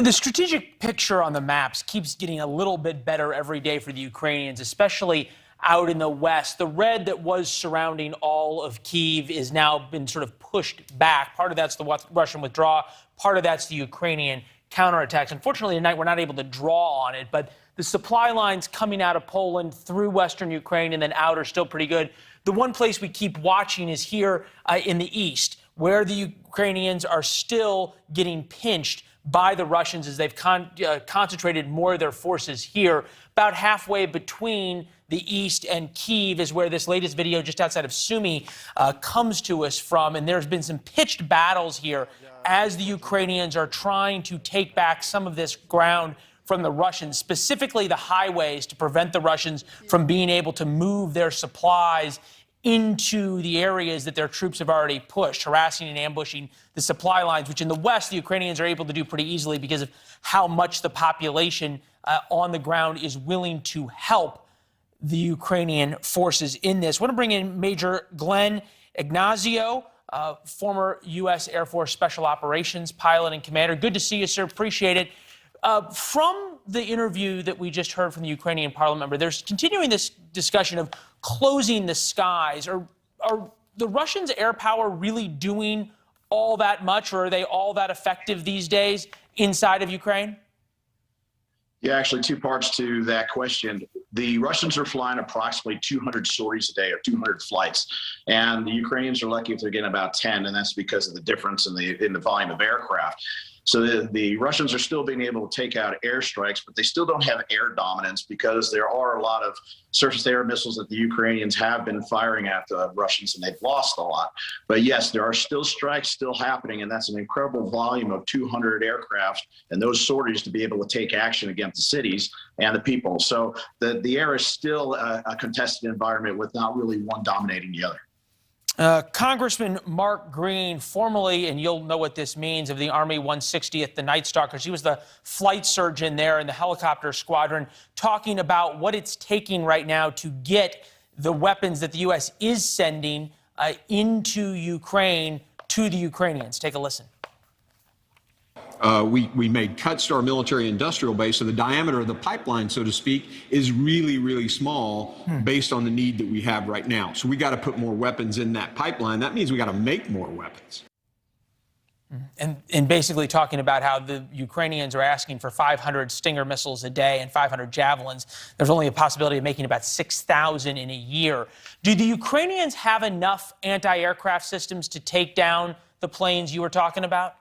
The strategic picture on the maps keeps getting a little bit better every day for the Ukrainians, especially out in the west. The red that was surrounding all of Kyiv is now been sort of pushed back. Part of that's the Russian withdrawal. Part of that's the Ukrainian counterattacks. Unfortunately, tonight we're not able to draw on it, but the supply lines coming out of Poland through western Ukraine and then out are still pretty good. The one place we keep watching is here in the east, where the Ukrainians are still getting pinched by the Russians as they've concentrated more of their forces here. About halfway between the east and Kyiv is where this latest video just outside of Sumy comes to us from. And there's been some pitched battles here as the Ukrainians are trying to take back some of this ground from the Russians, specifically the highways, to prevent the Russians from being able to move their supplies into the areas that their troops have already pushed, harassing and ambushing the supply lines, which in the west, the Ukrainians are able to do pretty easily because of how much the population on the ground is willing to help the Ukrainian forces in this. I want to bring in Major Glenn Ignazio, former U.S. Air Force Special Operations pilot and commander. Good to see you, sir. Appreciate it. From the interview that we just heard from the Ukrainian parliament member, there's continuing this discussion of closing the skies. Are the Russians' air power really doing all that much, or are they all that effective these days inside of Ukraine? Yeah, actually, two parts to that question. The Russians are flying approximately 200 sorties a day, or 200 flights, and the Ukrainians are lucky if they're getting about 10, and that's because of the difference in the volume of aircraft. So the Russians are still being able to take out airstrikes, but they still don't have air dominance because there are a lot of surface-to-air missiles that the Ukrainians have been firing at the Russians, and they've lost a lot. But yes, there are still strikes still happening, and that's an incredible volume of 200 aircraft and those sorties to be able to take action against the cities and the people. So the air is still a contested environment with not really one dominating the other. Congressman Mark Green, formerly, and you'll know what this means, of the Army 160th, the Night Stalkers. He was the flight surgeon there in the helicopter squadron, talking about what it's taking right now to get the weapons that the U.S. is sending into Ukraine to the Ukrainians. Take a listen. We made cuts to our military industrial base, so the diameter of the pipeline, so to speak, is really, really small based on the need that we have right now. So we got to put more weapons in that pipeline. That means we got to make more weapons. And basically talking about how the Ukrainians are asking for 500 Stinger missiles a day and 500 Javelins. There's only a possibility of making about 6,000 in a year. Do the Ukrainians have enough anti-aircraft systems to take down the planes you were talking about?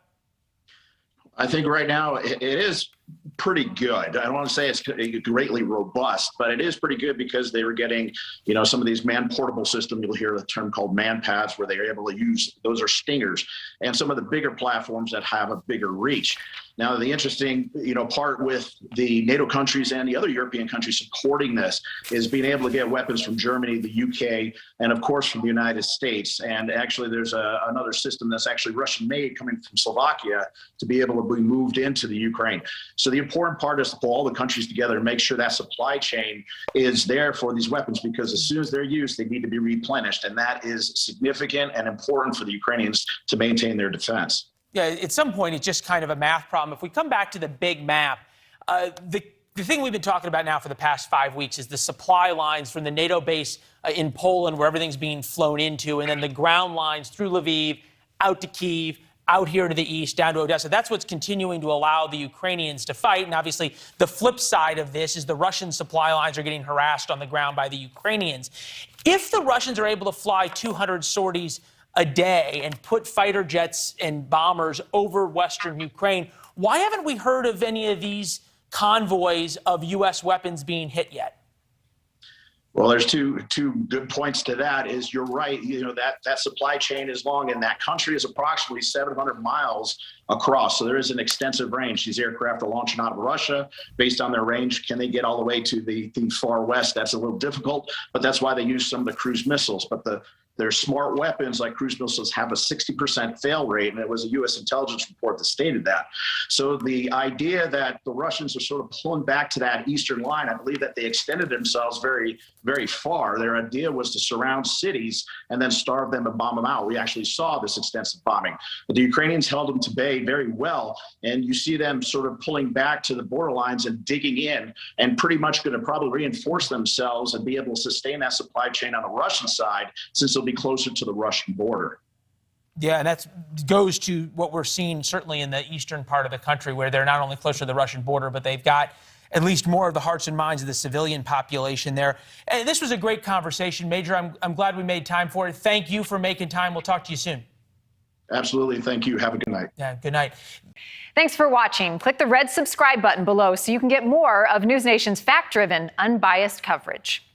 I think right now it is pretty good. I don't want to say it's greatly robust, but it is pretty good because they were getting, some of these man-portable systems. You'll hear the term called man-pads, where they are able to use, those are Stingers, and some of the bigger platforms that have a bigger reach. Now, the interesting, part with the NATO countries and the other European countries supporting this is being able to get weapons from Germany, the UK, and of course from the United States. And actually, there's another system that's actually Russian-made coming from Slovakia to be able to be moved into the Ukraine. So the important part is to pull all the countries together and make sure that supply chain is there for these weapons, because as soon as they're used, they need to be replenished. And that is significant and important for the Ukrainians to maintain their defense. Yeah, at some point, it's just kind of a math problem. If we come back to the big map, the thing we've been talking about now for the past 5 weeks is the supply lines from the NATO base in Poland, where everything's being flown into, and then the ground lines through Lviv, out to Kyiv, out here to the east, down to Odessa. That's what's continuing to allow the Ukrainians to fight. And obviously, the flip side of this is the Russian supply lines are getting harassed on the ground by the Ukrainians. If the Russians are able to fly 200 sorties a day and put fighter jets and bombers over western Ukraine, why haven't we heard of any of these convoys of U.S. weapons being hit yet? Well, there's two good points to that. Is you're right, that supply chain is long, and that country is approximately 700 miles across. So there is an extensive range. These aircraft are launching out of Russia. Based on their range, can they get all the way to the far west? That's a little difficult, but that's why they use some of the cruise missiles. But the their smart weapons, like cruise missiles, have a 60% fail rate, and it was a U.S. intelligence report that stated that. So the idea that the Russians are sort of pulling back to that eastern line, I believe that they extended themselves very, very far. Their idea was to surround cities and then starve them and bomb them out. We actually saw this extensive bombing. But the Ukrainians held them to bay very well, and you see them sort of pulling back to the borderlines and digging in, and pretty much going to probably reinforce themselves and be able to sustain that supply chain on the Russian side, since they'll be closer to the Russian border. Yeah, and that goes to what we're seeing certainly in the eastern part of the country, where they're not only closer to the Russian border, but they've got at least more of the hearts and minds of the civilian population there. And this was a great conversation, Major. I'm glad we made time for it. Thank you for making time. We'll talk to you soon. Absolutely. Thank you. Have a good night. Yeah, good night. Thanks for watching. Click the red subscribe button below so you can get more of NewsNation's fact-driven, unbiased coverage.